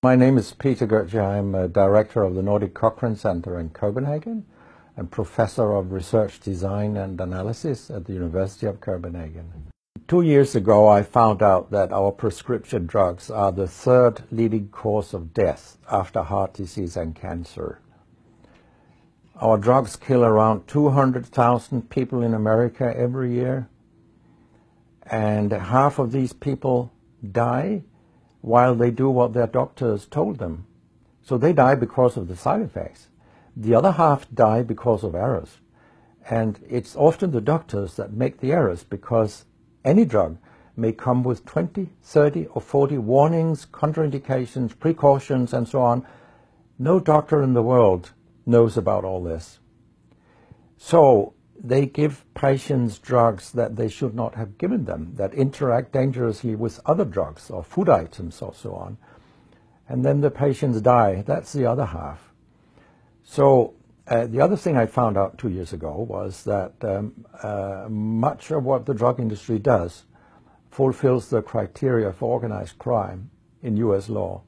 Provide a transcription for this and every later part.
My name is Peter Gøtzsche. I'm a director of the Nordic Cochrane Center in Copenhagen and professor of research design and analysis at the University of Copenhagen. 2 years ago, I found out that our prescription drugs are the third leading cause of death after heart disease and cancer. Our drugs kill around 200,000 people in America every year, and half of these people die while they do what their doctors told them. So they die because of the side effects. The other half die because of errors. And it's often the doctors that make the errors, because any drug may come with 20, 30 or 40 warnings, contraindications, precautions, and so on. No doctor in the world knows about all this. So they give patients drugs that they should not have given them, that interact dangerously with other drugs or food items or so on. And then the patients die. That's the other half. So the other thing I found out 2 years ago was that much of what the drug industry does fulfills the criteria for organized crime in US law.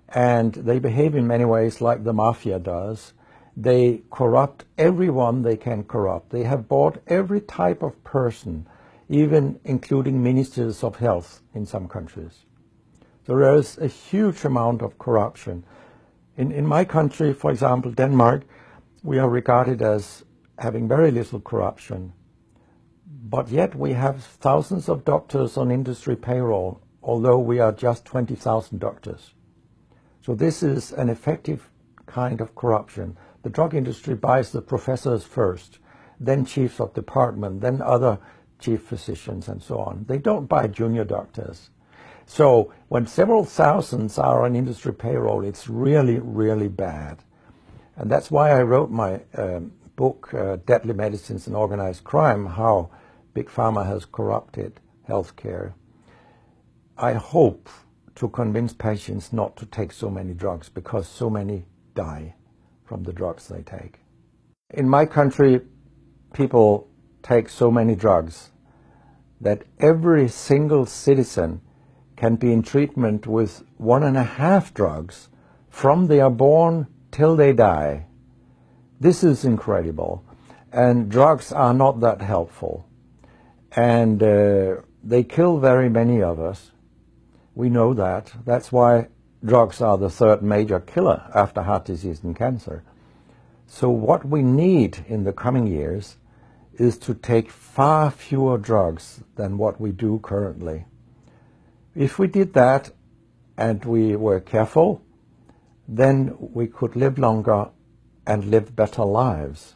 And they behave in many ways like the mafia does. They corrupt everyone they can corrupt. They have bought every type of person, even including ministers of health in some countries. So there is a huge amount of corruption. In my country, for example, Denmark, we are regarded as having very little corruption. But yet we have thousands of doctors on industry payroll, although we are just 20,000 doctors. So this is an effective kind of corruption. The drug industry buys the professors first, then chiefs of department, then other chief physicians and so on. They don't buy junior doctors. So when several thousands are on industry payroll, it's really, really bad. And that's why I wrote my book, Deadly Medicines and Organized Crime, How Big Pharma Has Corrupted Healthcare. I hope to convince patients not to take so many drugs, because so many die from the drugs they take. In my country, people take so many drugs that every single citizen can be in treatment with 1.5 drugs from they are born till they die. This is incredible. And drugs are not that helpful. And they kill very many of us. We know that. That's why drugs are the third major killer after heart disease and cancer. So what we need in the coming years is to take far fewer drugs than what we do currently. If we did that and we were careful, then we could live longer and live better lives.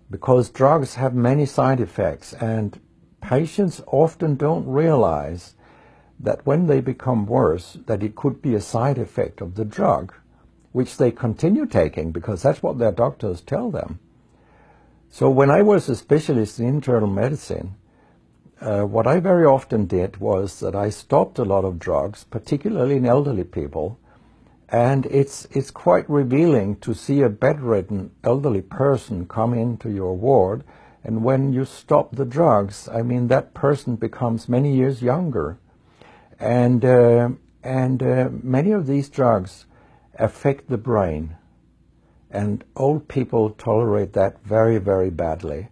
Because drugs have many side effects, and patients often don't realize that when they become worse, that it could be a side effect of the drug, which they continue taking because that's what their doctors tell them. So when I was a specialist in internal medicine, what I very often did was that I stopped a lot of drugs, particularly in elderly people, and it's quite revealing to see a bedridden elderly person come into your ward, and when you stop the drugs, I mean, that person becomes many years younger. And many of these drugs affect the brain, and old people tolerate that very, very badly.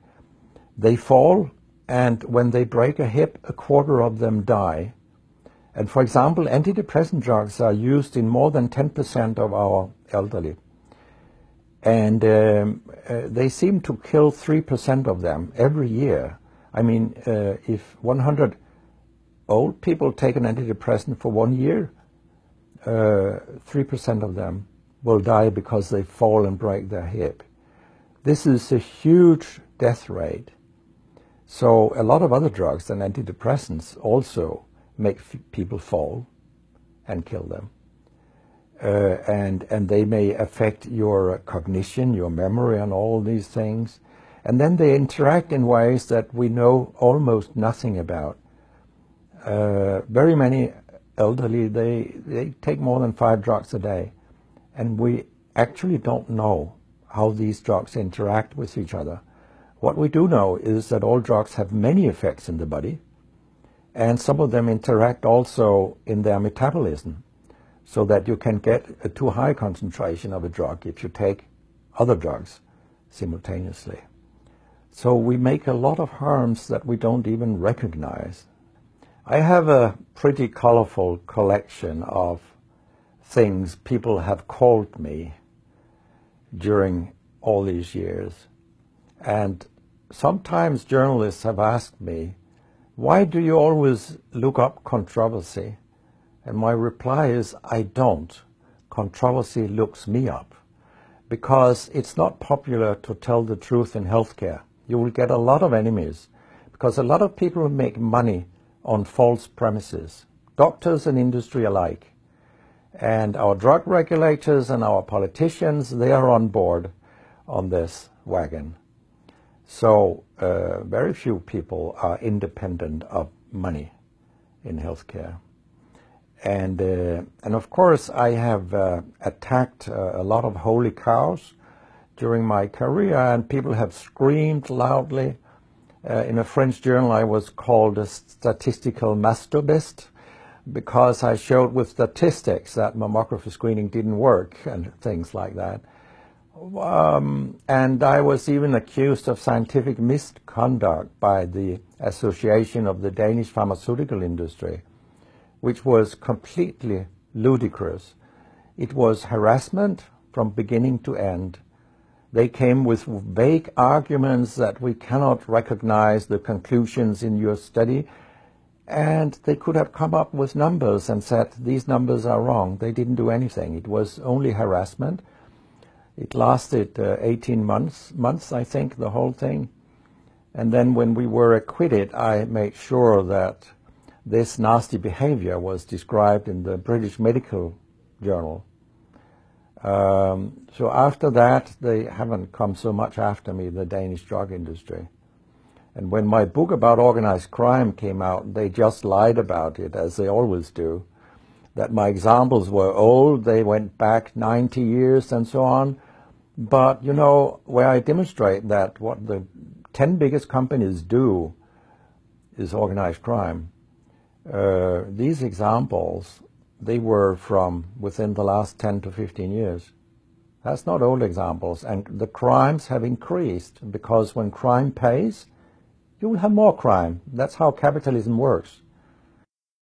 They fall, and when they break a hip, 1/4 of them die. And for example, antidepressant drugs are used in more than 10% of our elderly. And they seem to kill 3% of them every year. I mean, if 100 old people take an antidepressant for 1 year, 3% of them will die because they fall and break their hip. This is a huge death rate. So a lot of other drugs than antidepressants also make people fall and kill them. And they may affect your cognition, your memory, and all these things. And then they interact in ways that we know almost nothing about. Very many elderly, they take more than 5 drugs a day, and we actually don't know how these drugs interact with each other. What we do know is that all drugs have many effects in the body, and some of them interact also in their metabolism. so that you can get a too high concentration of a drug if you take other drugs simultaneously. So we make a lot of harms that we don't even recognize. I have a pretty colorful collection of things people have called me during all these years. And sometimes journalists have asked me, why do you always look up controversy? And my reply is, I don't. Controversy looks me up. Because it's not popular to tell the truth in healthcare. You will get a lot of enemies. Because a lot of people make money on false premises. Doctors and industry alike. And our drug regulators and our politicians, they are on board on this wagon. So very few people are independent of money in healthcare. And of course I have attacked a lot of holy cows during my career, and people have screamed loudly. In a French journal I was called a statistical masturbist because I showed with statistics that mammography screening didn't work and things like that. And I was even accused of scientific misconduct by the Association of the Danish Pharmaceutical Industry, which was completely ludicrous. It was harassment from beginning to end. They came with vague arguments that we cannot recognize the conclusions in your study, and they could have come up with numbers and said, these numbers are wrong. They didn't do anything. It was only harassment. It lasted 18 months, I think, the whole thing. And then when we were acquitted, I made sure that this nasty behavior was described in the British Medical Journal. So after that, they haven't come so much after me, the Danish drug industry. And when my book about organized crime came out, they just lied about it, as they always do. That my examples were old, they went back 90 years and so on. But, you know, where I demonstrate that what the 10 biggest companies do is organized crime, these examples, they were from within the last 10 to 15 years. That's not old examples. And the crimes have increased because when crime pays, you will have more crime. That's how capitalism works.